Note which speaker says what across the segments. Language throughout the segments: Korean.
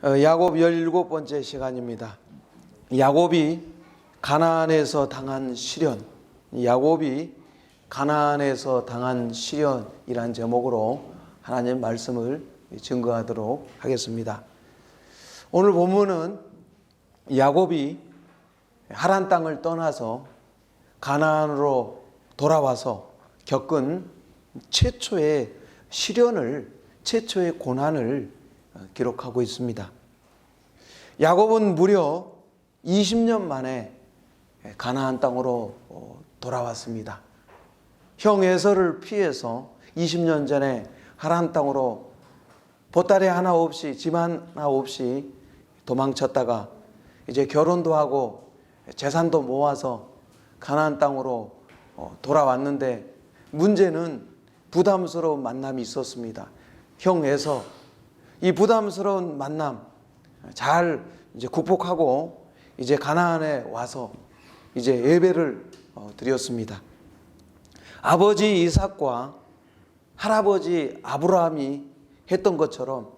Speaker 1: 야곱 17번째 시간입니다. 야곱이 가나안에서 당한 시련, 야곱이 가나안에서 당한 시련이란 제목으로 하나님 말씀을 증거하도록 하겠습니다. 오늘 본문은 야곱이 하란 땅을 떠나서 가나안으로 돌아와서 겪은 최초의 시련을, 최초의 고난을 기록하고 있습니다. 야곱은 무려 20년 만에 가나안 땅으로 돌아왔습니다. 형 에서를 피해서 20년 전에 하란 땅으로 보따리 하나 없이, 집 하나 없이 도망쳤다가 이제 결혼도 하고 재산도 모아서 가나안 땅으로 돌아왔는데, 문제는 부담스러운 만남이 있었습니다. 형 에서 이 부담스러운 만남 잘 이제 극복하고 이제 가나안에 와서 이제 예배를 드렸습니다. 아버지 이삭과 할아버지 아브라함이 했던 것처럼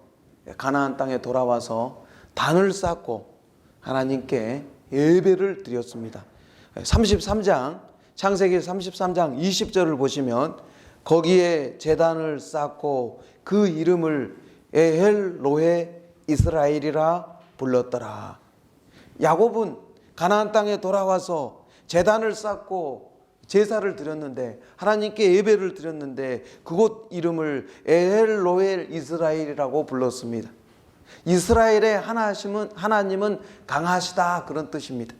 Speaker 1: 가나안 땅에 돌아와서 단을 쌓고 하나님께 예배를 드렸습니다. 33장, 창세기 33장 20절을 보시면 거기에 제단을 쌓고 그 이름을 에헬로헤 이스라엘이라 불렀더라. 야곱은 가나안 땅에 돌아와서 제단을 쌓고 제사를 드렸는데, 하나님께 예배를 드렸는데 그곳 이름을 에헬로헤 이스라엘이라고 불렀습니다. 이스라엘의 하나님은 강하시다, 그런 뜻입니다.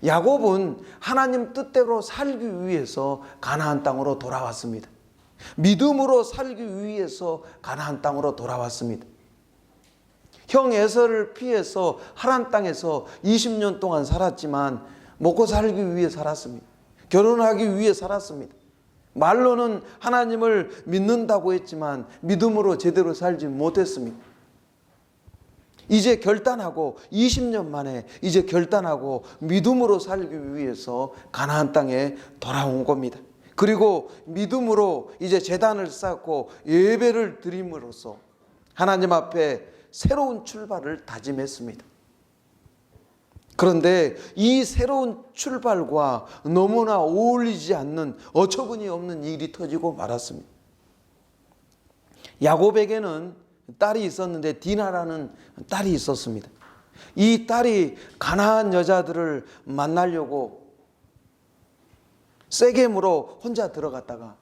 Speaker 1: 야곱은 하나님 뜻대로 살기 위해서 가나안 땅으로 돌아왔습니다. 믿음으로 살기 위해서 가나안 땅으로 돌아왔습니다. 형 에서를 피해서 하란 땅에서 20년 동안 살았지만 먹고 살기 위해 살았습니다. 결혼하기 위해 살았습니다. 말로는 하나님을 믿는다고 했지만 믿음으로 제대로 살지 못했습니다. 이제 결단하고 20년 만에 이제 결단하고 믿음으로 살기 위해서 가나안 땅에 돌아온 겁니다. 그리고 믿음으로 이제 제단을 쌓고 예배를 드림으로써 하나님 앞에 새로운 출발을 다짐했습니다. 그런데 이 새로운 출발과 너무나 어울리지 않는, 어처구니 없는 일이 터지고 말았습니다. 야곱에게는 딸이 있었는데 디나라는 딸이 있었습니다. 이 딸이 가나안 여자들을 만나려고 세겜으로 혼자 들어갔다가,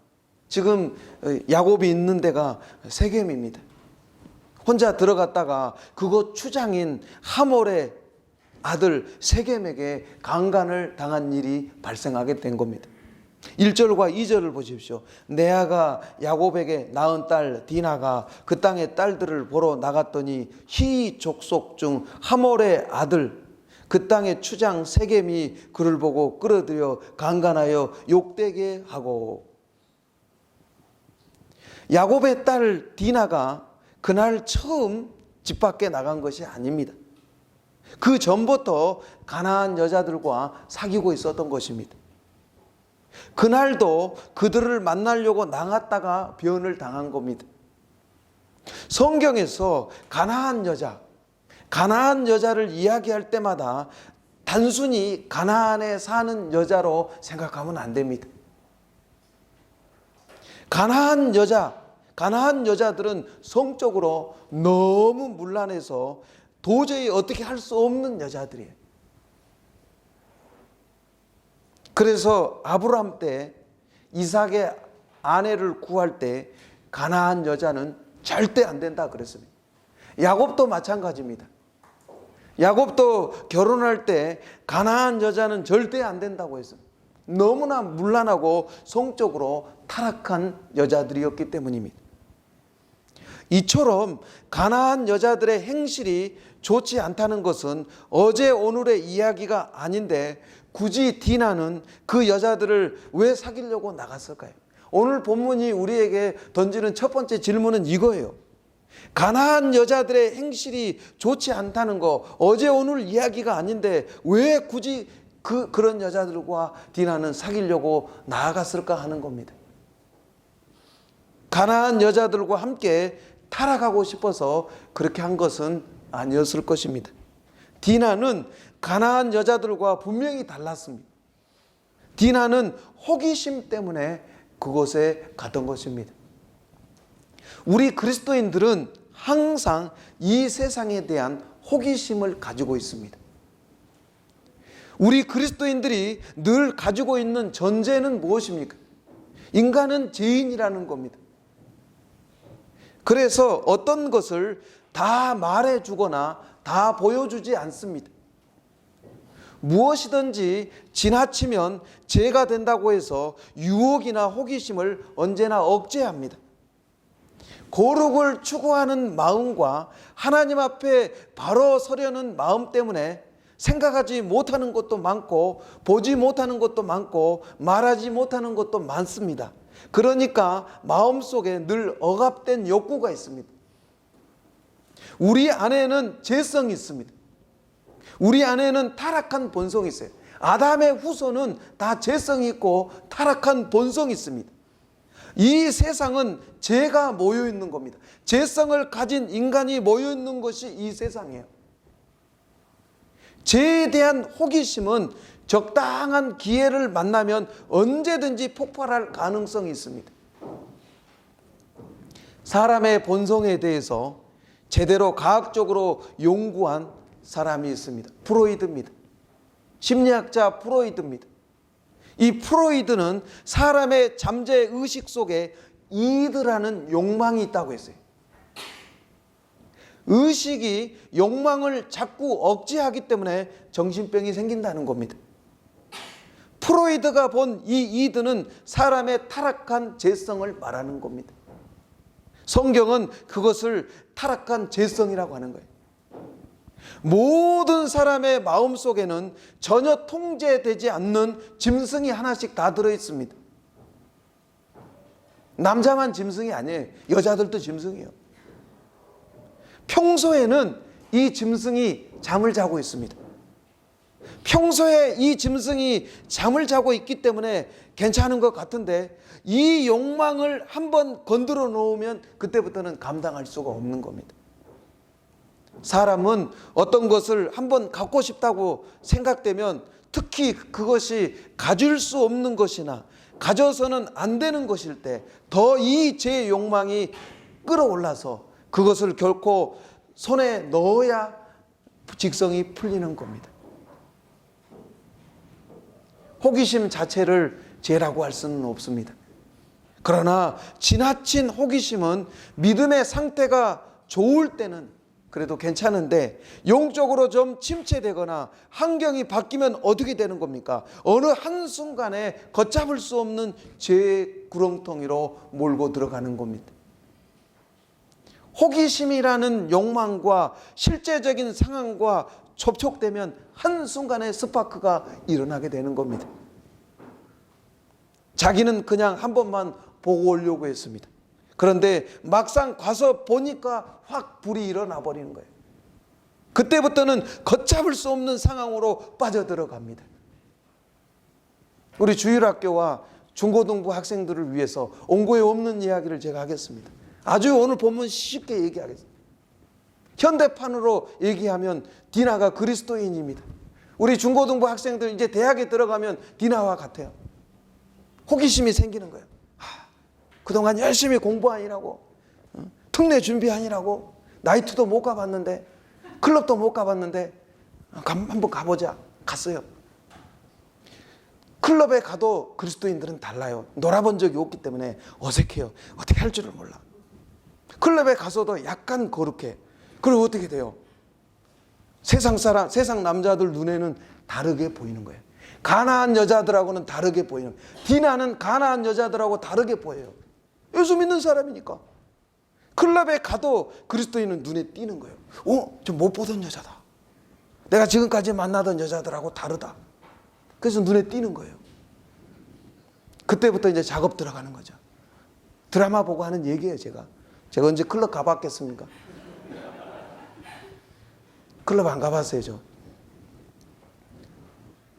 Speaker 1: 지금 야곱이 있는 데가 세겜입니다. 혼자 들어갔다가 그곳 추장인 하몰의 아들 세겜에게 강간을 당한 일이 발생하게 된 겁니다. 1절과 2절을 보십시오. 레아가 야곱에게 낳은 딸 디나가 그 땅의 딸들을 보러 나갔더니 히 족속 중 하몰의 아들 그 땅의 추장 세겜이 그를 보고 끌어들여 강간하여 욕되게 하고. 야곱의 딸 디나가 그날 처음 집 밖에 나간 것이 아닙니다. 그 전부터 가나안 여자들과 사귀고 있었던 것입니다. 그날도 그들을 만나려고 나갔다가 변을 당한 겁니다. 성경에서 가나안 여자를 이야기할 때마다 단순히 가나안에 사는 여자로 생각하면 안 됩니다. 가나안 여자들은 성적으로 너무 문란해서 도저히 어떻게 할 수 없는 여자들이에요. 그래서 아브라함 때 이삭의 아내를 구할 때 가나안 여자는 절대 안 된다 그랬습니다. 야곱도 마찬가지입니다. 야곱도 결혼할 때 가나안 여자는 절대 안 된다고 했습니다. 너무나 문란하고 성적으로 타락한 여자들이었기 때문입니다. 이처럼 가나안 여자들의 행실이 좋지 않다는 것은 어제 오늘의 이야기가 아닌데, 굳이 디나는 그 여자들을 왜 사귀려고 나갔을까요? 오늘 본문이 우리에게 던지는 첫 번째 질문은 이거예요. 가나안 여자들의 행실이 좋지 않다는 거, 어제 오늘 이야기가 아닌데 왜 굳이 그런 여자들과 디나는 사귀려고 나아갔을까 하는 겁니다. 가나안 여자들과 함께 타락하고 싶어서 그렇게 한 것은 아니었을 것입니다. 디나는 가나안 여자들과 분명히 달랐습니다. 디나는 호기심 때문에 그곳에 갔던 것입니다. 우리 그리스도인들은 항상 이 세상에 대한 호기심을 가지고 있습니다. 우리 그리스도인들이 늘 가지고 있는 전제는 무엇입니까? 인간은 죄인이라는 겁니다. 그래서 어떤 것을 다 말해주거나 다 보여주지 않습니다. 무엇이든지 지나치면 죄가 된다고 해서 유혹이나 호기심을 언제나 억제합니다. 거룩을 추구하는 마음과 하나님 앞에 바로 서려는 마음 때문에 생각하지 못하는 것도 많고 보지 못하는 것도 많고 말하지 못하는 것도 많습니다. 그러니까 마음속에 늘 억압된 욕구가 있습니다. 우리 안에는 죄성이 있습니다. 우리 안에는 타락한 본성이 있어요. 아담의 후손은 다 죄성이 있고 타락한 본성이 있습니다. 이 세상은 죄가 모여 있는 겁니다. 죄성을 가진 인간이 모여 있는 것이 이 세상이에요. 죄에 대한 호기심은 적당한 기회를 만나면 언제든지 폭발할 가능성이 있습니다. 사람의 본성에 대해서 제대로 과학적으로 연구한 사람이 있습니다. 프로이드입니다. 심리학자 프로이드입니다. 이 프로이드는 사람의 잠재 의식 속에 이드라는 욕망이 있다고 했어요. 의식이 욕망을 자꾸 억제하기 때문에 정신병이 생긴다는 겁니다. 프로이드가 본 이 이드는 사람의 타락한 죄성을 말하는 겁니다. 성경은 그것을 타락한 죄성이라고 하는 거예요. 모든 사람의 마음속에는 전혀 통제되지 않는 짐승이 하나씩 다 들어있습니다. 남자만 짐승이 아니에요. 여자들도 짐승이에요. 평소에는 이 짐승이 잠을 자고 있습니다. 평소에 이 짐승이 잠을 자고 있기 때문에 괜찮은 것 같은데 이 욕망을 한번 건드려 놓으면 그때부터는 감당할 수가 없는 겁니다. 사람은 어떤 것을 한번 갖고 싶다고 생각되면 특히 그것이 가질 수 없는 것이나 가져서는 안 되는 것일 때 더 이 제 욕망이 끌어올라서 그것을 결코 손에 넣어야 직성이 풀리는 겁니다. 호기심 자체를 죄라고 할 수는 없습니다. 그러나 지나친 호기심은 믿음의 상태가 좋을 때는 그래도 괜찮은데 영적으로 좀 침체되거나 환경이 바뀌면 어떻게 되는 겁니까? 어느 한순간에 걷잡을 수 없는 죄의 구렁텅이로 몰고 들어가는 겁니다. 호기심이라는 욕망과 실제적인 상황과 접촉되면 한순간에 스파크가 일어나게 되는 겁니다. 자기는 그냥 한 번만 보고 오려고 했습니다. 그런데 막상 가서 보니까 확 불이 일어나 버리는 거예요. 그때부터는 걷잡을 수 없는 상황으로 빠져들어갑니다. 우리 주일학교와 중고등부 학생들을 위해서 온고에 없는 이야기를 제가 하겠습니다. 아주 오늘 본문 쉽게 얘기하겠습니다. 현대판으로 얘기하면 디나가 그리스도인입니다. 우리 중고등부 학생들 이제 대학에 들어가면 디나와 같아요. 호기심이 생기는 거예요. 그동안 열심히 공부하느라고 특례 준비하느라고 나이트도 못 가봤는데 클럽도 못 가봤는데 한번 가보자. 갔어요. 클럽에 가도 그리스도인들은 달라요. 놀아본 적이 없기 때문에 어색해요. 어떻게 할 줄을 몰라. 클럽에 가서도 약간 거룩해. 그럼 어떻게 돼요? 세상 사람, 세상 남자들 눈에는 다르게 보이는 거예요. 가나안 여자들하고는 다르게 보이는 거예요. 디나는 가나안 여자들하고 다르게 보여요. 예수 믿는 사람이니까. 클럽에 가도 그리스도인은 눈에 띄는 거예요. 좀 못 보던 여자다. 내가 지금까지 만나던 여자들하고 다르다. 그래서 눈에 띄는 거예요. 그때부터 이제 작업 들어가는 거죠. 드라마 보고 하는 얘기예요, 제가 언제 클럽 가봤겠습니까? 클럽 안 가봤어요, 저.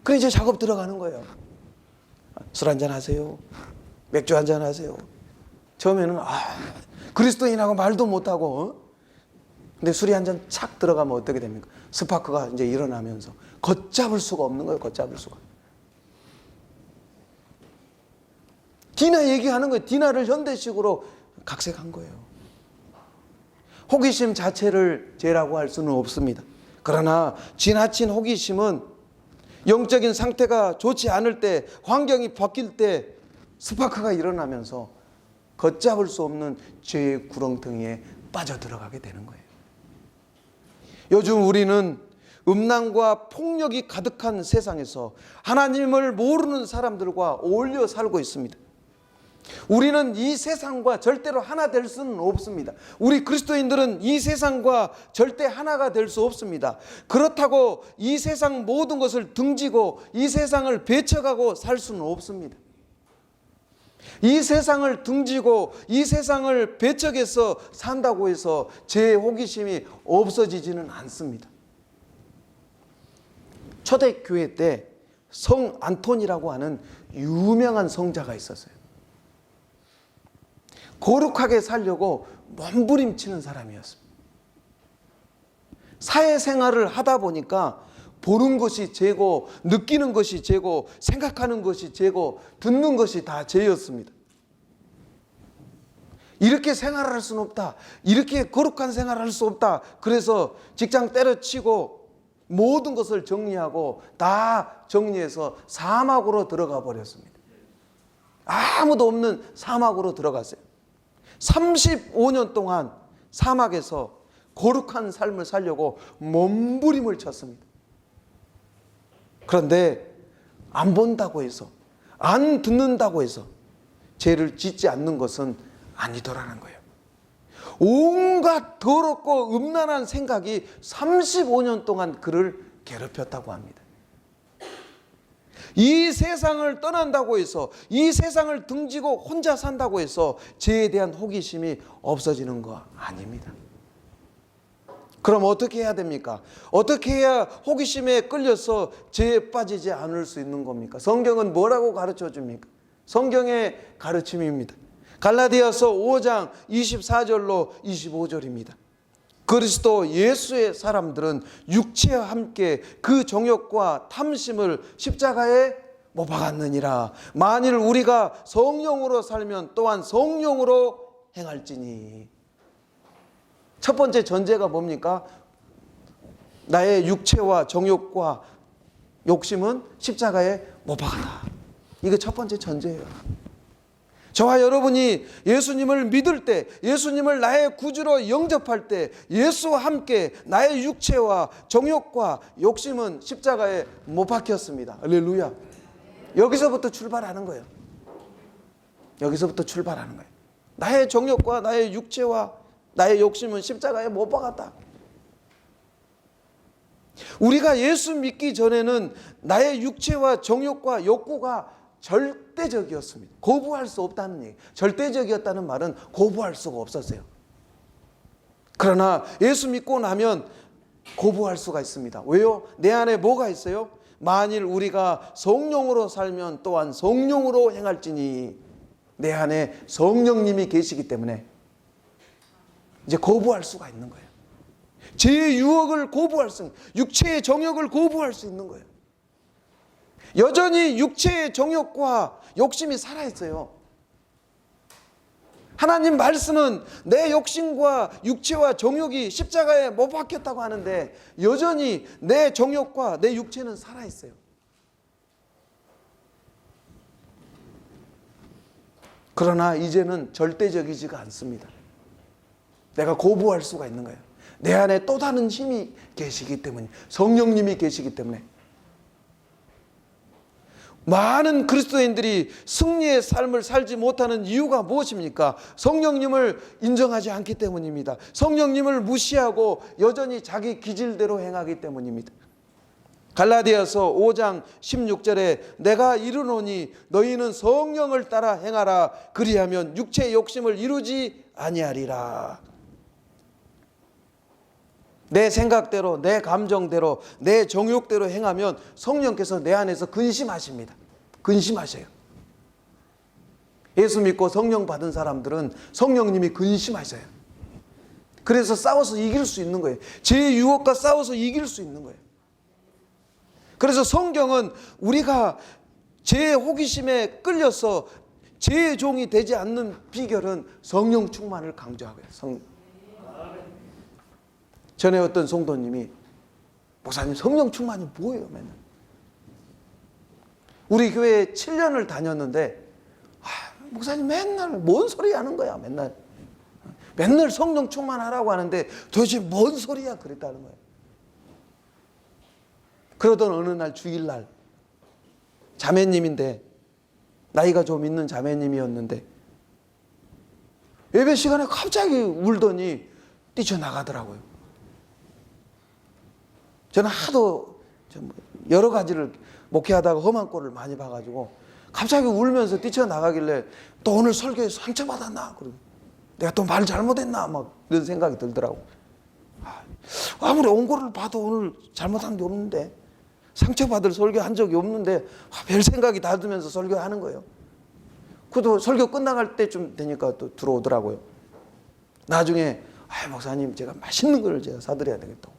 Speaker 1: 그래 이제 작업 들어가는 거예요. 술 한잔 하세요. 맥주 한잔 하세요. 처음에는 그리스도인하고 말도 못하고, 근데 술이 한 잔 착 들어가면 어떻게 됩니까? 스파크가 이제 일어나면서 걷잡을 수가 없는 거예요. 걷잡을 수가. 디나 얘기하는 거예요. 디나를 현대식으로 각색한 거예요. 호기심 자체를 죄라고 할 수는 없습니다. 그러나 지나친 호기심은 영적인 상태가 좋지 않을 때, 환경이 바뀔 때 스파크가 일어나면서 걷잡을 수 없는 죄의 구렁텅이에 빠져들어가게 되는 거예요. 요즘 우리는 음란과 폭력이 가득한 세상에서 하나님을 모르는 사람들과 어울려 살고 있습니다. 우리는 이 세상과 절대로 하나 될 수는 없습니다. 우리 그리스도인들은 이 세상과 절대 하나가 될 수 없습니다. 그렇다고 이 세상 모든 것을 등지고 이 세상을 배척하고 살 수는 없습니다. 이 세상을 등지고 이 세상을 배척해서 산다고 해서 제 호기심이 없어지지는 않습니다. 초대교회 때 성 안톤이라고 하는 유명한 성자가 있었어요. 거룩하게 살려고 몸부림치는 사람이었습니다. 사회생활을 하다 보니까 보는 것이 죄고, 느끼는 것이 죄고, 생각하는 것이 죄고, 듣는 것이 다 죄였습니다. 이렇게 생활할 수는 없다. 이렇게 거룩한 생활을 할 수 없다. 그래서 직장 때려치고 모든 것을 정리하고 다 정리해서 사막으로 들어가 버렸습니다. 아무도 없는 사막으로 들어갔어요. 35년 동안 사막에서 거룩한 삶을 살려고 몸부림을 쳤습니다. 그런데 안 본다고 해서, 안 듣는다고 해서 죄를 짓지 않는 것은 아니더라는 거예요. 온갖 더럽고 음란한 생각이 35년 동안 그를 괴롭혔다고 합니다. 이 세상을 떠난다고 해서, 이 세상을 등지고 혼자 산다고 해서 죄에 대한 호기심이 없어지는 거 아닙니다. 그럼 어떻게 해야 됩니까? 어떻게 해야 호기심에 끌려서 죄에 빠지지 않을 수 있는 겁니까? 성경은 뭐라고 가르쳐 줍니까? 성경의 가르침입니다. 갈라디아서 5장 24절로 25절입니다. 그리스도 예수의 사람들은 육체와 함께 그 정욕과 탐심을 십자가에 못 박았느니라. 만일 우리가 성령으로 살면 또한 성령으로 행할지니. 첫 번째 전제가 뭡니까? 나의 육체와 정욕과 욕심은 십자가에 못 박았다. 이게 첫 번째 전제예요. 저와 여러분이 예수님을 믿을 때, 예수님을 나의 구주로 영접할 때 예수와 함께 나의 육체와 정욕과 욕심은 십자가에 못 박혔습니다. 할렐루야. 여기서부터 출발하는 거예요. 여기서부터 출발하는 거예요. 나의 정욕과 나의 육체와 나의 욕심은 십자가에 못 박았다. 우리가 예수 믿기 전에는 나의 육체와 정욕과 욕구가 절대적이었습니다. 거부할 수 없다는 얘기. 절대적이었다는 말은 거부할 수가 없었어요. 그러나 예수 믿고 나면 거부할 수가 있습니다. 왜요? 내 안에 뭐가 있어요? 만일 우리가 성령으로 살면 또한 성령으로 행할지니. 내 안에 성령님이 계시기 때문에 이제 거부할 수가 있는 거예요. 죄의 유혹을 거부할 수 있는, 육체의 정욕을 거부할 수 있는 거예요. 여전히 육체의 정욕과 욕심이 살아있어요. 하나님 말씀은 내 욕심과 육체와 정욕이 십자가에 못 박혔다고 하는데 여전히 내 정욕과 내 육체는 살아있어요. 그러나 이제는 절대적이지가 않습니다. 내가 거부할 수가 있는 거예요. 내 안에 또 다른 힘이 계시기 때문에, 성령님이 계시기 때문에. 많은 그리스도인들이 승리의 삶을 살지 못하는 이유가 무엇입니까? 성령님을 인정하지 않기 때문입니다. 성령님을 무시하고 여전히 자기 기질대로 행하기 때문입니다. 갈라디아서 5장 16절에 내가 이르노니 너희는 성령을 따라 행하라. 그리하면 육체의 욕심을 이루지 아니하리라. 내 생각대로, 내 감정대로, 내 정욕대로 행하면 성령께서 내 안에서 근심하십니다. 근심하셔요. 예수 믿고 성령 받은 사람들은 성령님이 근심하셔요. 그래서 싸워서 이길 수 있는 거예요. 죄의 유혹과 싸워서 이길 수 있는 거예요. 그래서 성경은 우리가 죄의 호기심에 끌려서 죄의 종이 되지 않는 비결은 성령 충만을 강조하고요. 전에 어떤 성도님이 목사님 성령 충만이 뭐예요? 맨날 우리 교회에 7년을 다녔는데 목사님 맨날 뭔 소리 하는 거야. 맨날 성령 충만하라고 하는데 도대체 뭔 소리야 그랬다는 거예요. 그러던 어느 날 주일날 자매님인데 나이가 좀 있는 자매님이었는데 예배 시간에 갑자기 울더니 뛰쳐나가더라고요. 저는 하도 여러 가지를 목회하다가 험한 꼴을 많이 봐가지고 갑자기 울면서 뛰쳐나가길래 또 오늘 설교에 상처받았나? 그리고 내가 또 말 잘못했나? 막 이런 생각이 들더라고. 아무리 원고를 봐도 오늘 잘못한 게 없는데 상처받을 설교한 적이 없는데 별 생각이 다 들면서 설교하는 거예요. 그래도 설교 끝나갈 때쯤 되니까 또 들어오더라고요. 나중에 목사님 제가 맛있는 걸 제가 사드려야 되겠다고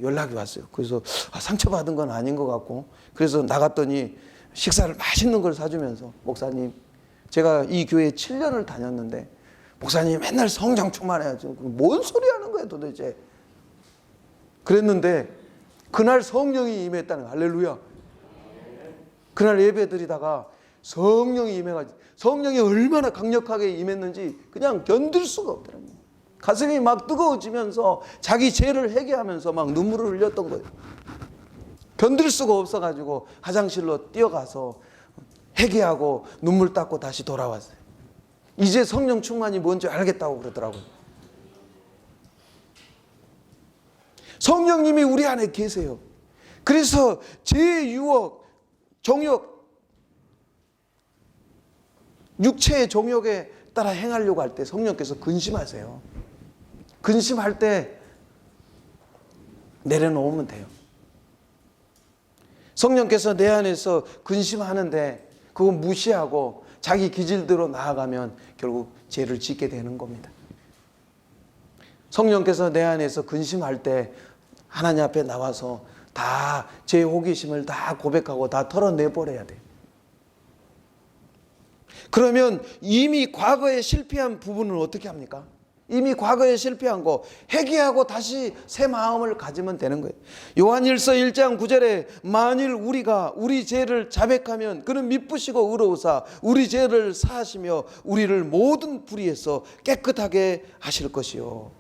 Speaker 1: 연락이 왔어요. 그래서 상처받은 건 아닌 것 같고 그래서 나갔더니 식사를 맛있는 걸 사주면서 목사님 제가 이 교회에 7년을 다녔는데 목사님 맨날 성령 충만해야죠. 뭔 소리 하는 거예요 도대체. 그랬는데 그날 성령이 임했다는 거예요. 할렐루야. 그날 예배 드리다가 성령이 임해가지고 성령이 얼마나 강력하게 임했는지 그냥 견딜 수가 없더라고요. 가슴이 막 뜨거워지면서 자기 죄를 회개하면서 막 눈물을 흘렸던 거예요. 견딜 수가 없어가지고 화장실로 뛰어가서 회개하고 눈물 닦고 다시 돌아왔어요. 이제 성령 충만이 뭔지 알겠다고 그러더라고요. 성령님이 우리 안에 계세요. 그래서 죄의 유혹, 정욕, 육체의 정욕에 따라 행하려고 할 때 성령께서 근심하세요. 근심할 때 내려놓으면 돼요. 성령께서 내 안에서 근심하는데 그거 무시하고 자기 기질대로 나아가면 결국 죄를 짓게 되는 겁니다. 성령께서 내 안에서 근심할 때 하나님 앞에 나와서 다 제 호기심을 다 고백하고 다 털어내버려야 돼요. 그러면 이미 과거에 실패한 부분은 어떻게 합니까? 이미 과거에 실패한 거 회개하고 다시 새 마음을 가지면 되는 거예요. 요한일서 1장 9절에 만일 우리가 우리 죄를 자백하면 그는 미쁘시고 의로우사 우리 죄를 사하시며 우리를 모든 불의에서 깨끗하게 하실 것이요.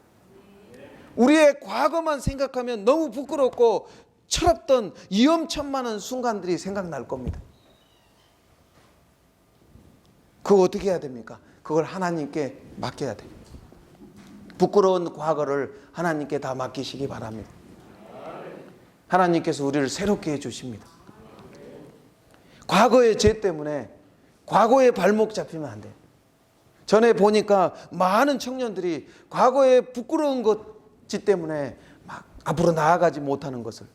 Speaker 1: 우리의 과거만 생각하면 너무 부끄럽고 철없던 위험천만한 순간들이 생각날 겁니다. 그거 어떻게 해야 됩니까? 그걸 하나님께 맡겨야 돼요. 부끄러운 과거를 하나님께 다 맡기시기 바랍니다. 하나님께서 우리를 새롭게 해주십니다. 과거의 죄 때문에 과거의 발목 잡히면 안 돼요. 전에 보니까 많은 청년들이 과거의 부끄러운 것 때문에 막 앞으로 나아가지 못하는 것을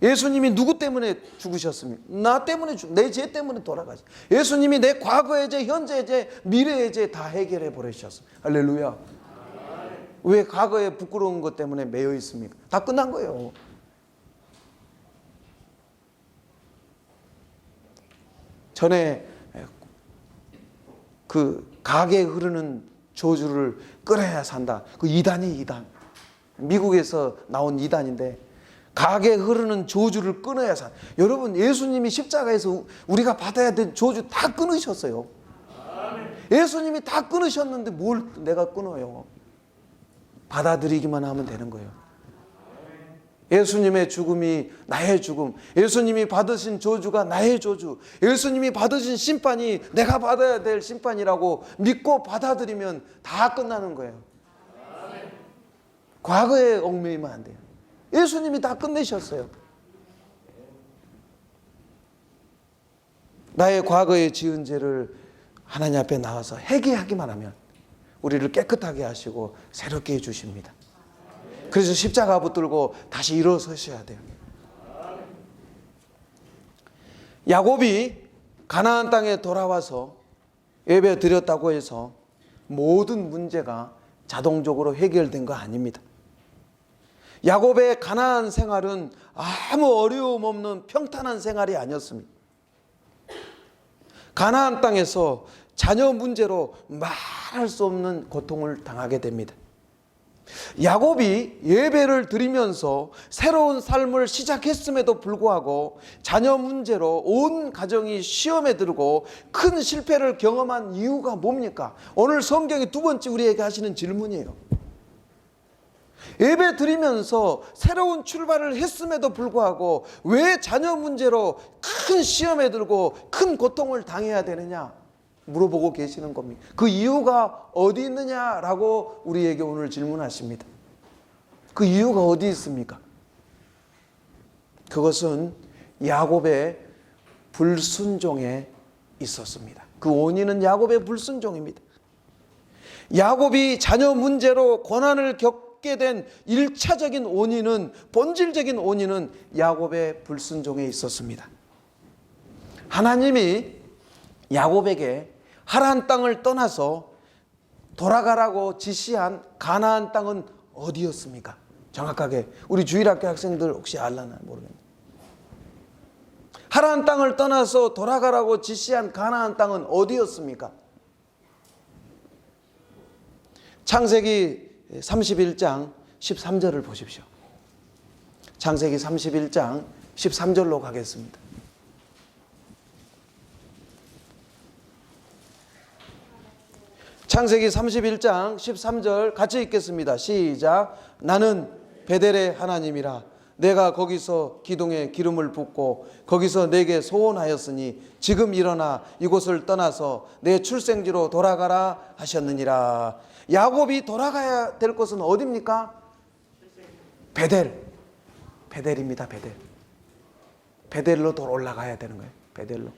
Speaker 1: 예수님이 누구 때문에 죽으셨습니까? 나 때문에 내 죄 때문에 돌아가시. 예수님이 내 과거의 죄, 현재의 죄, 미래의 죄 다 해결해 버리셨어. 할렐루야. 왜 과거의 부끄러운 것 때문에 매여 있습니까? 다 끝난 거예요. 전에 그 가게 흐르는 저주를 끊어야 산다. 그 이단이 이단. 미국에서 나온 이단인데 가게 흐르는 저주를 끊어야 산다. 여러분 예수님이 십자가에서 우리가 받아야 될 저주 다 끊으셨어요. 예수님이 다 끊으셨는데 뭘 내가 끊어요. 받아들이기만 하면 되는 거예요. 예수님의 죽음이 나의 죽음, 예수님이 받으신 저주가 나의 저주, 예수님이 받으신 심판이 내가 받아야 될 심판이라고 믿고 받아들이면 다 끝나는 거예요. 과거에 얽매이면 안 돼요. 예수님이 다 끝내셨어요. 나의 과거에 지은 죄를 하나님 앞에 나와서 회개하기만 하면 우리를 깨끗하게 하시고 새롭게 해주십니다. 그래서 십자가 붙들고 다시 일어서셔야 돼요. 야곱이 가나안 땅에 돌아와서 예배 드렸다고 해서 모든 문제가 자동적으로 해결된 거 아닙니다. 야곱의 가나안 생활은 아무 어려움 없는 평탄한 생활이 아니었습니다. 가나안 땅에서 자녀 문제로 말할 수 없는 고통을 당하게 됩니다. 야곱이 예배를 드리면서 새로운 삶을 시작했음에도 불구하고 자녀 문제로 온 가정이 시험에 들고 큰 실패를 경험한 이유가 뭡니까? 오늘 성경이 두 번째 우리에게 하시는 질문이에요. 예배 드리면서 새로운 출발을 했음에도 불구하고 왜 자녀 문제로 큰 시험에 들고 큰 고통을 당해야 되느냐 물어보고 계시는 겁니다. 그 이유가 어디 있느냐라고 우리에게 오늘 질문하십니다. 그 이유가 어디 있습니까? 그것은 야곱의 불순종에 있었습니다. 그 원인은 야곱의 불순종입니다. 야곱이 자녀 문제로 고난을 겪게 된 1차적인 원인은, 본질적인 원인은 야곱의 불순종에 있었습니다. 하나님이 야곱에게 하란 땅을 떠나서 돌아가라고 지시한 가나안 땅은 어디였습니까? 정확하게 우리 주일학교 학생들 혹시 알라나 모르겠네요. 하란 땅을 떠나서 돌아가라고 지시한 가나안 땅은 어디였습니까? 창세기 31장 13절을 보십시오. 창세기 31장 13절로 가겠습니다. 창세기 31장 13절 같이 읽겠습니다. 시작. 나는 베델의 하나님이라. 내가 거기서 기둥에 기름을 붓고 거기서 내게 소원하였으니 지금 일어나 이곳을 떠나서 내 출생지로 돌아가라 하셨느니라. 야곱이 돌아가야 될 곳은 어디입니까? 베델. 베델입니다. 베델. 베델로 올라가야 되는 거예요. 베델로.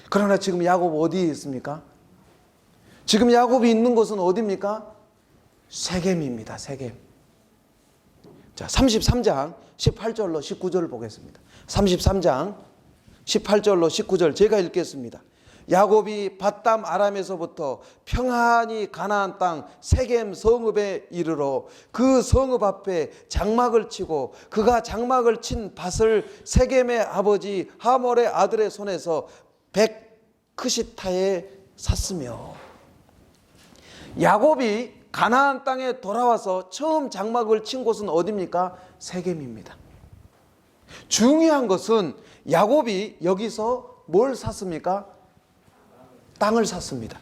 Speaker 1: 그러나 지금 야곱 어디에 있습니까? 지금 야곱이 있는 곳은 어디입니까? 세겜입니다. 세겜. 자, 33장 18절로 19절을 보겠습니다. 33장 18절로 19절 제가 읽겠습니다. 야곱이 밧담 아람에서부터 평안히 가나안 땅 세겜 성읍에 이르러 그 성읍 앞에 장막을 치고 그가 장막을 친 밭을 세겜의 아버지 하몰의 아들의 손에서 백크시타에 샀으며. 야곱이 가나안 땅에 돌아와서 처음 장막을 친 곳은 어디입니까? 세겜입니다. 중요한 것은 야곱이 여기서 뭘 샀습니까? 땅을 샀습니다.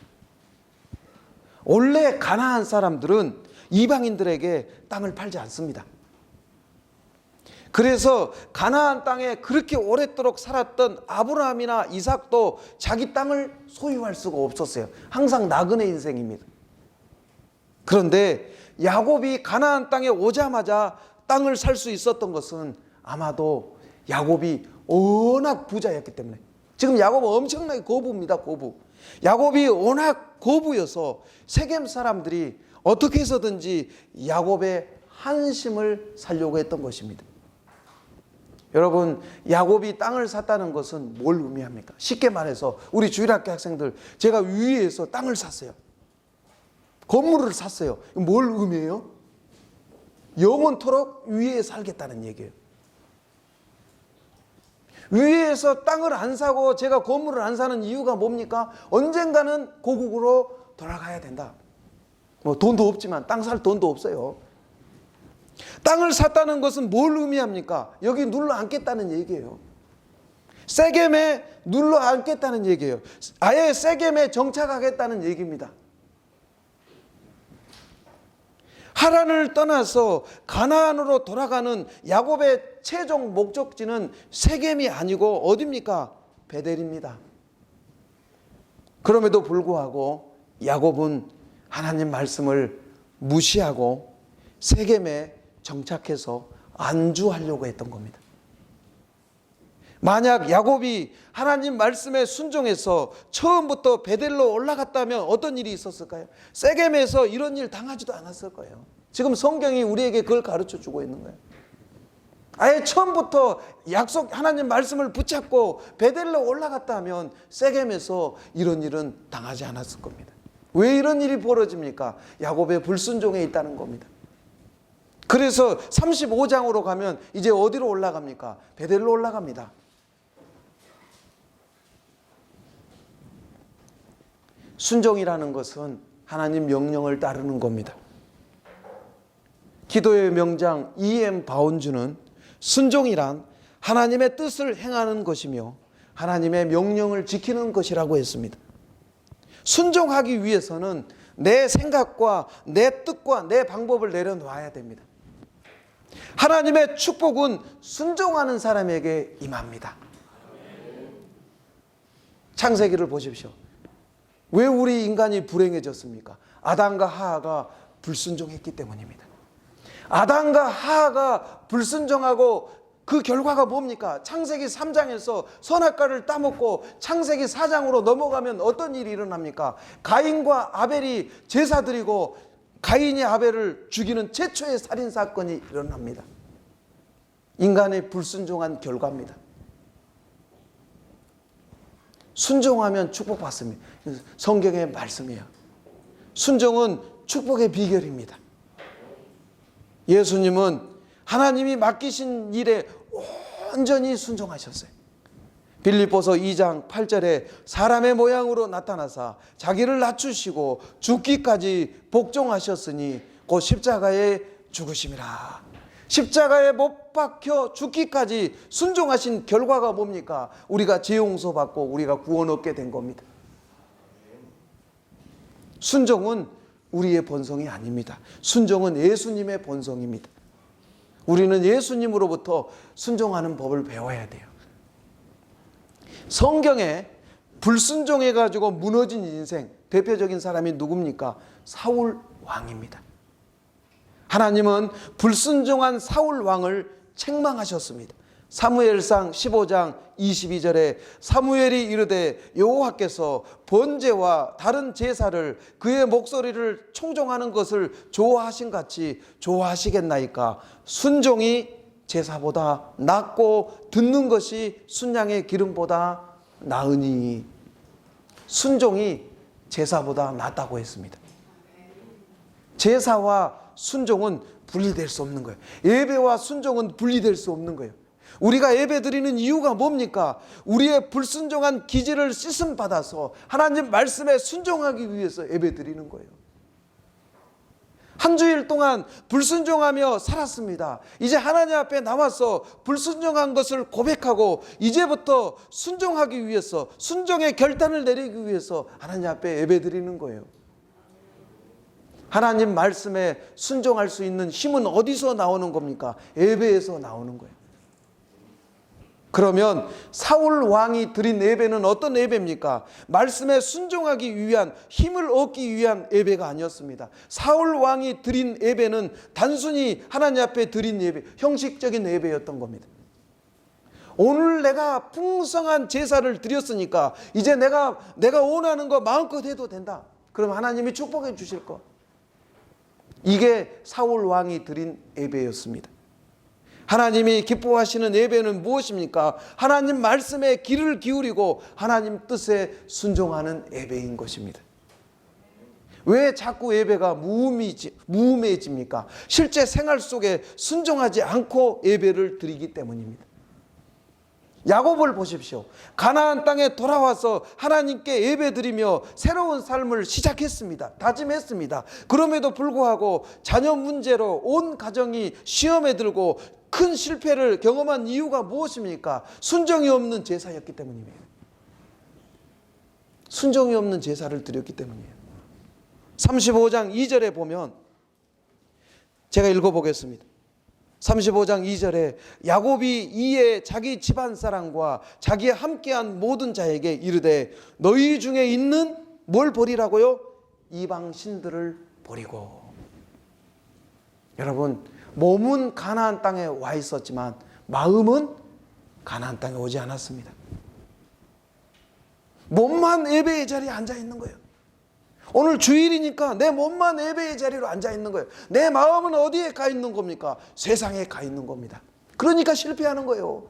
Speaker 1: 원래 가나안 사람들은 이방인들에게 땅을 팔지 않습니다. 그래서 가나안 땅에 그렇게 오랫도록 살았던 아브라함이나 이삭도 자기 땅을 소유할 수가 없었어요. 항상 나그네 인생입니다. 그런데 야곱이 가나안 땅에 오자마자 땅을 살 수 있었던 것은 아마도 야곱이 워낙 부자였기 때문에. 지금 야곱은 엄청나게 고부입니다. 고부. 야곱이 워낙 고부여서 세겜 사람들이 어떻게 해서든지 야곱의 한심을 살려고 했던 것입니다. 여러분, 야곱이 땅을 샀다는 것은 뭘 의미합니까? 쉽게 말해서 우리 주일학교 학생들, 제가 위에서 땅을 샀어요. 건물을 샀어요. 뭘 의미해요? 영원토록 위에 살겠다는 얘기예요. 위에서 땅을 안 사고 제가 건물을 안 사는 이유가 뭡니까? 언젠가는 고국으로 돌아가야 된다. 뭐 돈도 없지만 땅 살 돈도 없어요. 땅을 샀다는 것은 뭘 의미합니까? 여기 눌러 앉겠다는 얘기예요. 세겜에 눌러 앉겠다는 얘기예요. 아예 세겜에 정착하겠다는 얘기입니다. 하란을 떠나서 가나안으로 돌아가는 야곱의 최종 목적지는 세겜이 아니고 어디입니까? 베델입니다. 그럼에도 불구하고 야곱은 하나님 말씀을 무시하고 세겜에 정착해서 안주하려고 했던 겁니다. 만약 야곱이 하나님 말씀에 순종해서 처음부터 베델로 올라갔다면 어떤 일이 있었을까요? 세겜에서 이런 일 당하지도 않았을 거예요. 지금 성경이 우리에게 그걸 가르쳐 주고 있는 거예요. 아예 처음부터 약속 하나님 말씀을 붙잡고 베델로 올라갔다 하면 세겜에서 이런 일은 당하지 않았을 겁니다. 왜 이런 일이 벌어집니까? 야곱의 불순종에 있다는 겁니다. 그래서 35장으로 가면 이제 어디로 올라갑니까? 베델로 올라갑니다. 순종이라는 것은 하나님 명령을 따르는 겁니다. 기도의 명장 E.M. 바운주는 순종이란 하나님의 뜻을 행하는 것이며 하나님의 명령을 지키는 것이라고 했습니다. 순종하기 위해서는 내 생각과 내 뜻과 내 방법을 내려놓아야 됩니다. 하나님의 축복은 순종하는 사람에게 임합니다. 창세기를 보십시오. 왜 우리 인간이 불행해졌습니까? 아담과 하하가 불순종했기 때문입니다. 아담과 하하가 불순종하고 그 결과가 뭡니까? 창세기 3장에서 선악과를 따먹고 창세기 4장으로 넘어가면 어떤 일이 일어납니까? 가인과 아벨이 제사 드리고 가인이 아벨을 죽이는 최초의 살인사건이 일어납니다. 인간의 불순종한 결과입니다. 순종하면 축복받습니다. 성경의 말씀이에요. 순종은 축복의 비결입니다. 예수님은 하나님이 맡기신 일에 온전히 순종하셨어요. 빌립보서 2장 8절에 사람의 모양으로 나타나사 자기를 낮추시고 죽기까지 복종하셨으니 곧 십자가에 죽으심이라. 십자가에 못 박혀 죽기까지 순종하신 결과가 뭡니까? 우리가 죄 용서받고 우리가 구원 얻게 된 겁니다. 순종은 우리의 본성이 아닙니다. 순종은 예수님의 본성입니다. 우리는 예수님으로부터 순종하는 법을 배워야 돼요. 성경에 불순종해가지고 무너진 인생 대표적인 사람이 누굽니까? 사울 왕입니다. 하나님은 불순종한 사울 왕을 책망하셨습니다. 사무엘상 15장 22절에 사무엘이 이르되 여호와께서 번제와 다른 제사를 그의 목소리를 청종하는 것을 좋아하신 같이 좋아하시겠나이까? 순종이 제사보다 낫고 듣는 것이 순양의 기름보다 나으니. 순종이 제사보다 낫다고 했습니다. 제사와 순종은 분리될 수 없는 거예요. 예배와 순종은 분리될 수 없는 거예요. 우리가 예배 드리는 이유가 뭡니까? 우리의 불순종한 기질을 씻음 받아서 하나님 말씀에 순종하기 위해서 예배 드리는 거예요. 한 주일 동안 불순종하며 살았습니다. 이제 하나님 앞에 나와서 불순종한 것을 고백하고 이제부터 순종하기 위해서 순종의 결단을 내리기 위해서 하나님 앞에 예배 드리는 거예요. 하나님 말씀에 순종할 수 있는 힘은 어디서 나오는 겁니까? 예배에서 나오는 거예요. 그러면 사울 왕이 드린 예배는 어떤 예배입니까? 말씀에 순종하기 위한 힘을 얻기 위한 예배가 아니었습니다. 사울 왕이 드린 예배는 단순히 하나님 앞에 드린 예배, 형식적인 예배였던 겁니다. 오늘 내가 풍성한 제사를 드렸으니까 이제 내가 원하는 거 마음껏 해도 된다. 그럼 하나님이 축복해 주실 거. 이게 사울 왕이 드린 예배였습니다. 하나님이 기뻐하시는 예배는 무엇입니까? 하나님 말씀에 귀를 기울이고 하나님 뜻에 순종하는 예배인 것입니다. 왜 자꾸 예배가 무음해집니까? 실제 생활 속에 순종하지 않고 예배를 드리기 때문입니다. 야곱을 보십시오. 가나안 땅에 돌아와서 하나님께 예배드리며 새로운 삶을 시작했습니다. 다짐했습니다. 그럼에도 불구하고 자녀 문제로 온 가정이 시험에 들고 큰 실패를 경험한 이유가 무엇입니까? 순종이 없는 제사였기 때문입니다. 순종이 없는 제사를 드렸기 때문이에요. 35장 2절에 보면 제가 읽어보겠습니다. 35장 2절에 야곱이 이에 자기 집안 사람과 자기의 함께한 모든 자에게 이르되 너희 중에 있는 뭘 버리라고요? 이방 신들을 버리고. 여러분, 몸은 가나안 땅에 와 있었지만 마음은 가나안 땅에 오지 않았습니다. 몸만 예배의 자리에 앉아 있는 거예요. 오늘 주일이니까 내 몸만 예배의 자리로 앉아 있는 거예요. 내 마음은 어디에 가 있는 겁니까? 세상에 가 있는 겁니다. 그러니까 실패하는 거예요.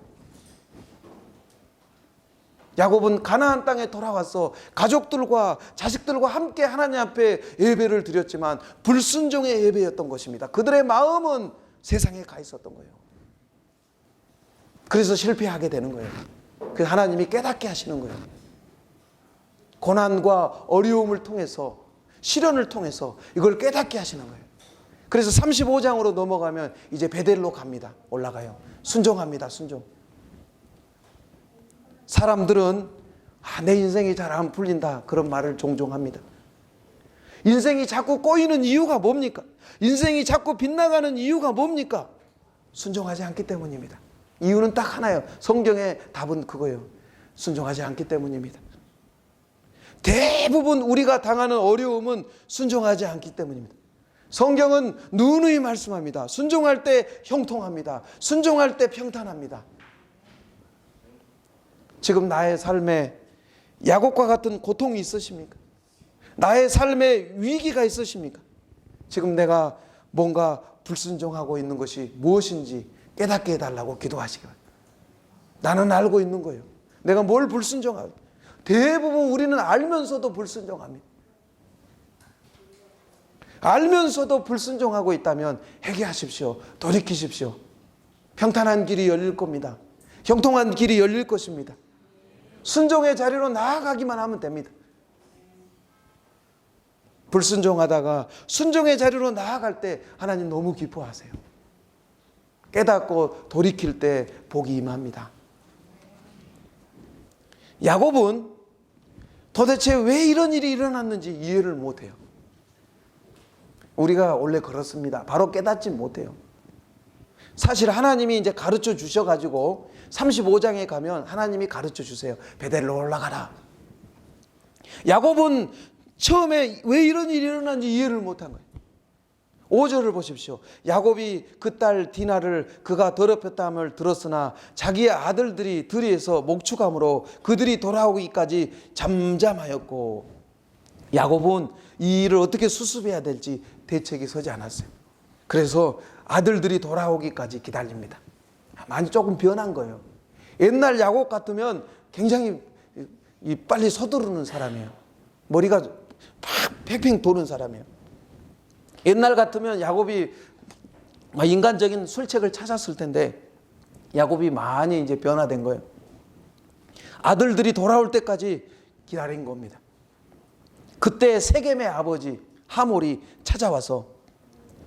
Speaker 1: 야곱은 가나안 땅에 돌아와서 가족들과 자식들과 함께 하나님 앞에 예배를 드렸지만 불순종의 예배였던 것입니다. 그들의 마음은 세상에 가 있었던 거예요. 그래서 실패하게 되는 거예요. 그래서 하나님이 깨닫게 하시는 거예요. 고난과 어려움을 통해서, 시련을 통해서 이걸 깨닫게 하시는 거예요. 그래서 35장으로 넘어가면 이제 베델로 갑니다. 올라가요. 순종합니다. 순종. 사람들은 내 인생이 잘 안 풀린다 그런 말을 종종 합니다. 인생이 자꾸 꼬이는 이유가 뭡니까? 인생이 자꾸 빗나가는 이유가 뭡니까? 순종하지 않기 때문입니다. 이유는 딱 하나예요. 성경의 답은 그거예요. 순종하지 않기 때문입니다. 대부분 우리가 당하는 어려움은 순종하지 않기 때문입니다. 성경은 누누이 말씀합니다. 순종할 때 형통합니다. 순종할 때 평탄합니다. 지금 나의 삶에 야곱과 같은 고통이 있으십니까? 나의 삶에 위기가 있으십니까? 지금 내가 뭔가 불순종하고 있는 것이 무엇인지 깨닫게 해달라고 기도하시기 바랍니다. 나는 알고 있는 거예요. 내가 뭘 불순종하고, 대부분 우리는 알면서도 불순종합니다. 알면서도 불순종하고 있다면 회개하십시오. 돌이키십시오. 평탄한 길이 열릴 겁니다. 형통한 길이 열릴 것입니다. 순종의 자리로 나아가기만 하면 됩니다. 불순종하다가 순종의 자리로 나아갈 때 하나님 너무 기뻐하세요. 깨닫고 돌이킬 때 복이 임합니다. 야곱은 도대체 왜 이런 일이 일어났는지 이해를 못해요. 우리가 원래 그렇습니다. 바로 깨닫지 못해요. 사실 하나님이 이제 가르쳐 주셔가지고 35장에 가면 하나님이 가르쳐 주세요. 베델로 올라가라. 야곱은 처음에 왜 이런 일이 일어났는지 이해를 못한 거예요. 5절을 보십시오. 야곱이 그 딸 디나를 그가 더럽혔다함을 들었으나 자기의 아들들이 들에서 목축함으로 그들이 돌아오기까지 잠잠하였고, 야곱은 이 일을 어떻게 수습해야 될지 대책이 서지 않았어요. 그래서 아들들이 돌아오기까지 기다립니다. 많이 조금 변한 거예요. 옛날 야곱 같으면 굉장히 빨리 서두르는 사람이에요. 머리가 팍 팽팽 도는 사람이에요. 옛날 같으면 야곱이 인간적인 술책을 찾았을 텐데 야곱이 많이 이제 변화된 거예요. 아들들이 돌아올 때까지 기다린 겁니다. 그때 세겜의 아버지 하몰이 찾아와서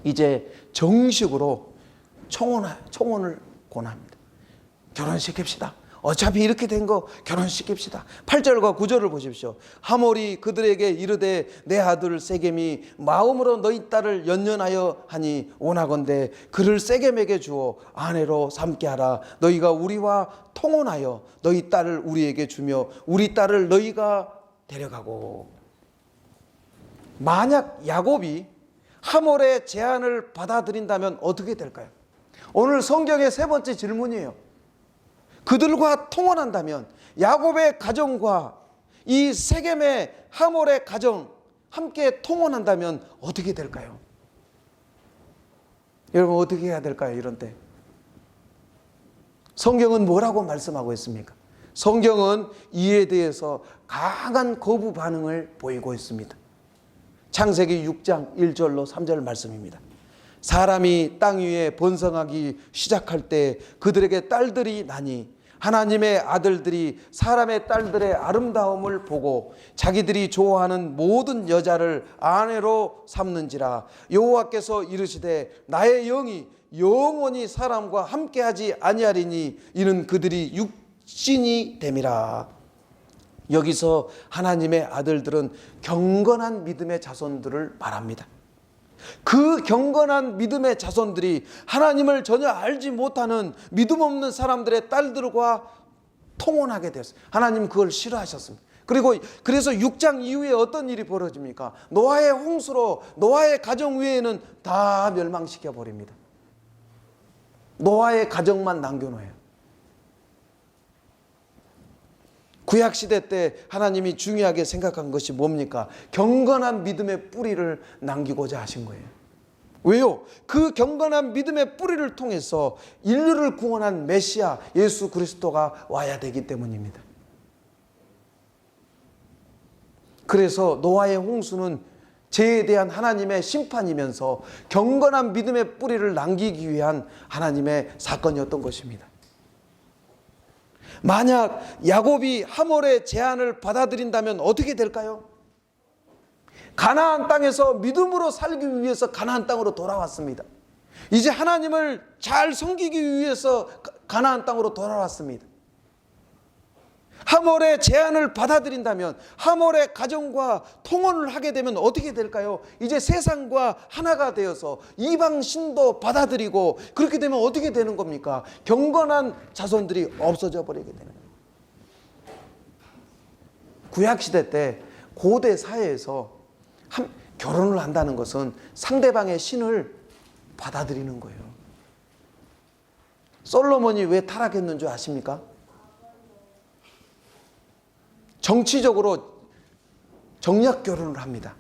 Speaker 1: 이제 정식으로 청혼을 권합니다. 결혼시킵시다. 어차피 이렇게 된 거 결혼시킵시다. 8절과 9절을 보십시오. 하몰이 그들에게 이르되 내 아들 세겜이 마음으로 너희 딸을 연연하여 하니 원하건대 그를 세겜에게 주어 아내로 삼게 하라. 너희가 우리와 통혼하여 너희 딸을 우리에게 주며 우리 딸을 너희가 데려가고. 만약 야곱이 하몰의 제안을 받아들인다면 어떻게 될까요? 오늘 성경의 세 번째 질문이에요. 그들과 통혼한다면, 야곱의 가정과 이 세겜의 하몰의 가정 함께 통혼한다면 어떻게 될까요? 여러분 어떻게 해야 될까요? 이런 때 성경은 뭐라고 말씀하고 있습니까? 성경은 이에 대해서 강한 거부 반응을 보이고 있습니다. 창세기 6장 1절로 3절 말씀입니다. 사람이 땅 위에 번성하기 시작할 때 그들에게 딸들이 나니 하나님의 아들들이 사람의 딸들의 아름다움을 보고 자기들이 좋아하는 모든 여자를 아내로 삼는지라. 여호와께서 이르시되 나의 영이 영원히 사람과 함께하지 아니하리니 이는 그들이 육신이 됨이라. 여기서 하나님의 아들들은 경건한 믿음의 자손들을 말합니다. 그 경건한 믿음의 자손들이 하나님을 전혀 알지 못하는 믿음 없는 사람들의 딸들과 통혼하게 되었어요. 하나님 그걸 싫어하셨습니다. 그래서 6장 이후에 어떤 일이 벌어집니까? 노아의 홍수로 노아의 가정 외에는 다 멸망시켜 버립니다. 노아의 가정만 남겨놓아요. 구약시대 때 하나님이 중요하게 생각한 것이 뭡니까? 경건한 믿음의 뿌리를 남기고자 하신 거예요. 왜요? 그 경건한 믿음의 뿌리를 통해서 인류를 구원한 메시아 예수 그리스도가 와야 되기 때문입니다. 그래서 노아의 홍수는 죄에 대한 하나님의 심판이면서 경건한 믿음의 뿌리를 남기기 위한 하나님의 사건이었던 것입니다. 만약 야곱이 하몰의 제안을 받아들인다면 어떻게 될까요? 가나안 땅에서 믿음으로 살기 위해서 가나안 땅으로 돌아왔습니다. 이제 하나님을 잘 섬기기 위해서 가나안 땅으로 돌아왔습니다. 하몰의 제안을 받아들인다면, 하몰의 가정과 통혼을 하게 되면 어떻게 될까요? 이제 세상과 하나가 되어서 이방 신도 받아들이고, 그렇게 되면 어떻게 되는 겁니까? 경건한 자손들이 없어져 버리게 되는 거예요. 구약시대 때 고대 사회에서 결혼을 한다는 것은 상대방의 신을 받아들이는 거예요. 솔로몬이 왜 타락했는 줄 아십니까? 정치적으로 정략 결혼을 합니다.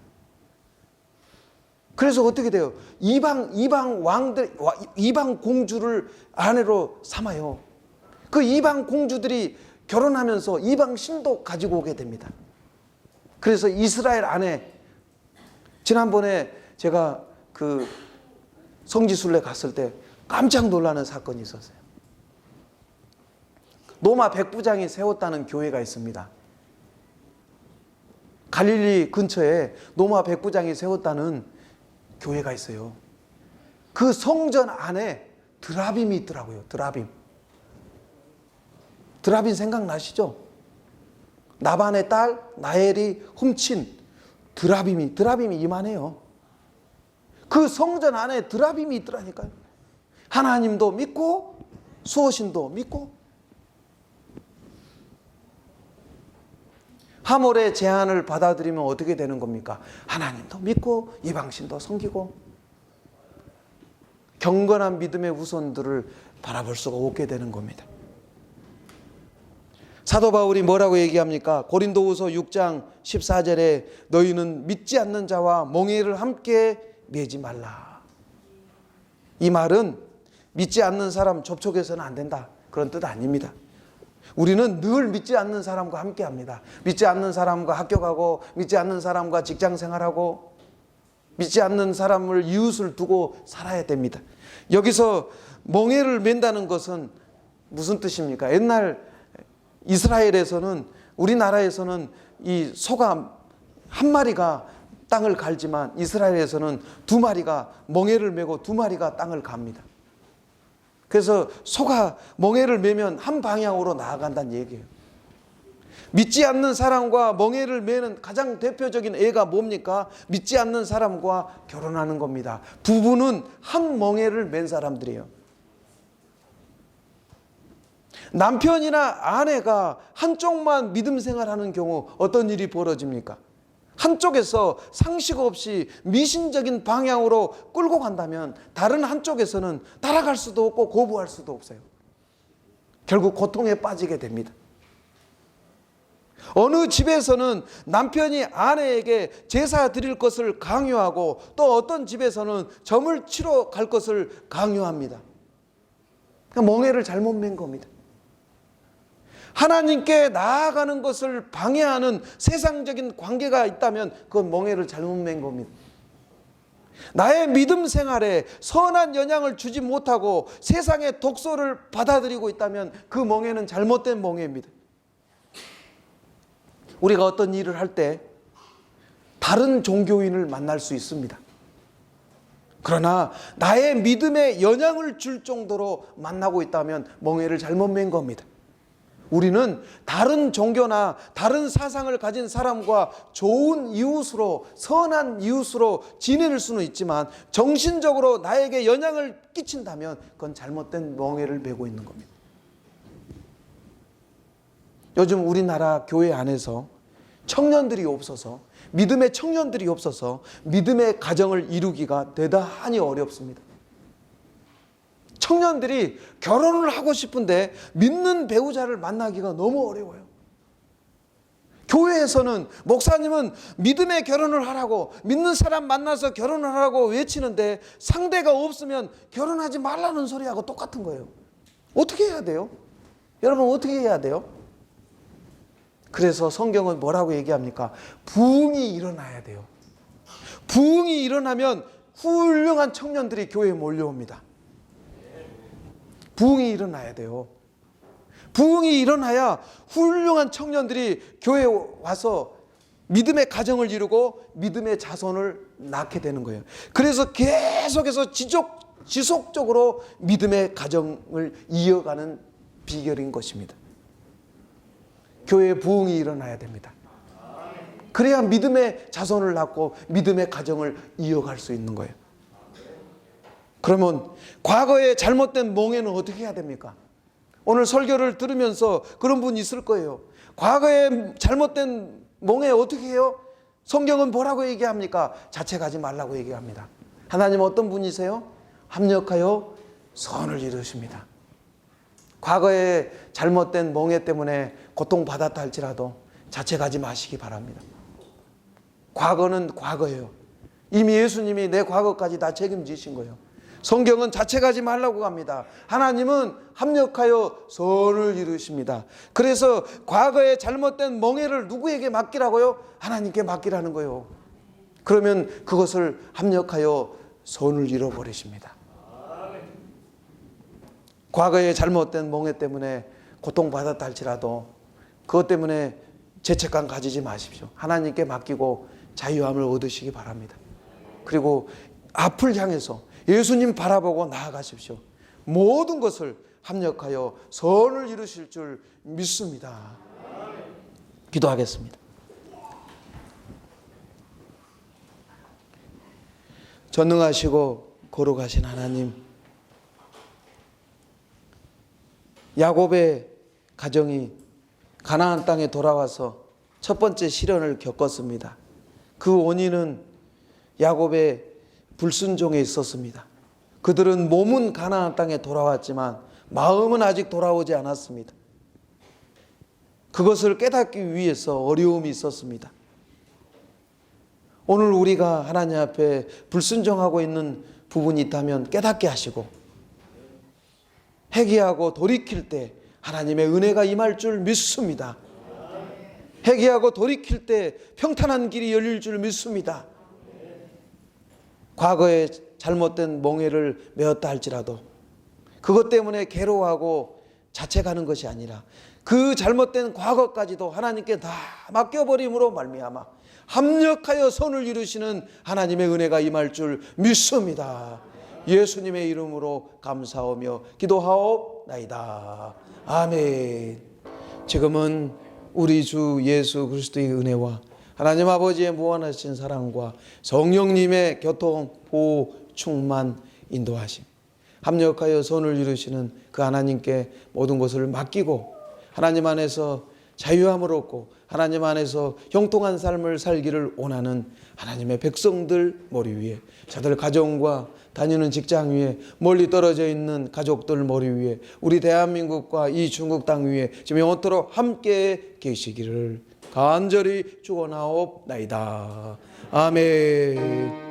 Speaker 1: 그래서 어떻게 돼요? 이방 왕들, 이방 공주를 아내로 삼아요. 그 이방 공주들이 결혼하면서 이방 신도 가지고 오게 됩니다. 그래서 이스라엘 안에, 지난번에 제가 그 성지순례 갔을 때 깜짝 놀라는 사건이 있었어요. 로마 백부장이 세웠다는 교회가 있습니다. 갈릴리 근처에 로마 백부장이 세웠다는 교회가 있어요. 그 성전 안에 드라빔이 있더라고요. 드라빔 생각나시죠? 나반의 딸 나엘이 훔친 드라빔이 이만해요. 그 성전 안에 드라빔이 있더라니까요. 하나님도 믿고 수호신도 믿고. 하몰의 제안을 받아들이면 어떻게 되는 겁니까? 하나님도 믿고 이방신도 섬기고 경건한 믿음의 후손들을 바라볼 수가 없게 되는 겁니다. 사도 바울이 뭐라고 얘기합니까? 고린도후서 6장 14절에 너희는 믿지 않는 자와 멍에를 함께 매지 말라. 이 말은 믿지 않는 사람 접촉해서는 안 된다, 그런 뜻 아닙니다. 우리는 늘 믿지 않는 사람과 함께 합니다. 믿지 않는 사람과 학교 가고, 믿지 않는 사람과 직장 생활하고, 믿지 않는 사람을 이웃을 두고 살아야 됩니다. 여기서 멍에를 맨다는 것은 무슨 뜻입니까? 옛날 이스라엘에서는, 우리나라에서는 이 소가 한 마리가 땅을 갈지만 이스라엘에서는 두 마리가 멍에를 메고 두 마리가 땅을 갑니다. 그래서 소가 멍에를 메면 한 방향으로 나아간다는 얘기예요. 믿지 않는 사람과 멍에를 메는 가장 대표적인 예가 뭡니까? 믿지 않는 사람과 결혼하는 겁니다. 부부는 한 멍에를 맨 사람들이에요. 남편이나 아내가 한쪽만 믿음 생활하는 경우 어떤 일이 벌어집니까? 한쪽에서 상식 없이 미신적인 방향으로 끌고 간다면 다른 한쪽에서는 따라갈 수도 없고 거부할 수도 없어요. 결국 고통에 빠지게 됩니다. 어느 집에서는 남편이 아내에게 제사 드릴 것을 강요하고, 또 어떤 집에서는 점을 치러 갈 것을 강요합니다. 그러니까 멍에를 잘못 맨 겁니다. 하나님께 나아가는 것을 방해하는 세상적인 관계가 있다면 그건 멍에를 잘못 맨 겁니다. 나의 믿음 생활에 선한 영향을 주지 못하고 세상의 독소를 받아들이고 있다면 그 멍에는 잘못된 멍에입니다. 우리가 어떤 일을 할 때 다른 종교인을 만날 수 있습니다. 그러나 나의 믿음에 영향을 줄 정도로 만나고 있다면 멍에를 잘못 맨 겁니다. 우리는 다른 종교나 다른 사상을 가진 사람과 좋은 이웃으로, 선한 이웃으로 지낼 수는 있지만 정신적으로 나에게 영향을 끼친다면 그건 잘못된 멍에를 메고 있는 겁니다. 요즘 우리나라 교회 안에서 청년들이 없어서, 믿음의 청년들이 없어서 믿음의 가정을 이루기가 대단히 어렵습니다. 청년들이 결혼을 하고 싶은데 믿는 배우자를 만나기가 너무 어려워요. 교회에서는 목사님은 믿음의 결혼을 하라고, 믿는 사람 만나서 결혼을 하라고 외치는데 상대가 없으면 결혼하지 말라는 소리하고 똑같은 거예요. 어떻게 해야 돼요? 여러분 어떻게 해야 돼요? 그래서 성경은 뭐라고 얘기합니까? 부흥이 일어나야 돼요. 부흥이 일어나면 훌륭한 청년들이 교회에 몰려옵니다. 부흥이 일어나야 돼요. 부흥이 일어나야 훌륭한 청년들이 교회에 와서 믿음의 가정을 이루고 믿음의 자손을 낳게 되는 거예요. 그래서 계속해서 지속적으로 믿음의 가정을 이어가는 비결인 것입니다. 교회에 부흥이 일어나야 됩니다. 그래야 믿음의 자손을 낳고 믿음의 가정을 이어갈 수 있는 거예요. 그러면 과거의 잘못된 몽에는 어떻게 해야 됩니까? 오늘 설교를 들으면서 그런 분 있을 거예요. 과거의 잘못된 몽에 어떻게 해요? 성경은 뭐라고 얘기합니까? 자책하지 말라고 얘기합니다. 하나님 어떤 분이세요? 합력하여 선을 이루십니다. 과거의 잘못된 몽에 때문에 고통받았다 할지라도 자책하지 마시기 바랍니다. 과거는 과거예요. 이미 예수님이 내 과거까지 다 책임지신 거예요. 성경은 자책하지 말라고 합니다. 하나님은 합력하여 선을 이루십니다. 그래서 과거의 잘못된 멍해를 누구에게 맡기라고요? 하나님께 맡기라는 거예요. 그러면 그것을 합력하여 선을 이뤄버리십니다. 과거의 잘못된 멍해 때문에 고통받았다 할지라도 그것 때문에 죄책감 가지지 마십시오. 하나님께 맡기고 자유함을 얻으시기 바랍니다. 그리고 앞을 향해서 예수님 바라보고 나아가십시오. 모든 것을 합력하여 선을 이루실 줄 믿습니다. 기도하겠습니다. 전능하시고 거룩하신 하나님, 야곱의 가정이 가나안 땅에 돌아와서 첫 번째 시련을 겪었습니다. 그 원인은 야곱의 불순종에 있었습니다. 그들은 몸은 가나안 땅에 돌아왔지만 마음은 아직 돌아오지 않았습니다. 그것을 깨닫기 위해서 어려움이 있었습니다. 오늘 우리가 하나님 앞에 불순종하고 있는 부분이 있다면 깨닫게 하시고 회개하고 돌이킬 때 하나님의 은혜가 임할 줄 믿습니다. 회개하고 돌이킬 때 평탄한 길이 열릴 줄 믿습니다. 과거에 잘못된 몽해를 메었다 할지라도 그것 때문에 괴로워하고 자책하는 것이 아니라 그 잘못된 과거까지도 하나님께 다 맡겨버림으로 말미암아 합력하여 선을 이루시는 하나님의 은혜가 임할 줄 믿습니다. 예수님의 이름으로 감사하며 기도하옵나이다. 아멘. 지금은 우리 주 예수 그리스도의 은혜와 하나님 아버지의 무한하신 사랑과 성령님의 교통, 보호, 충만, 인도하심, 합력하여 선을 이루시는 그 하나님께 모든 것을 맡기고 하나님 안에서 자유함을 얻고 하나님 안에서 형통한 삶을 살기를 원하는 하나님의 백성들 머리 위에, 자들 가정과 다니는 직장 위에, 멀리 떨어져 있는 가족들 머리 위에, 우리 대한민국과 이 중국 땅 위에 지금 영원토록 함께 계시기를 간절히 축원하옵나이다. 아멘.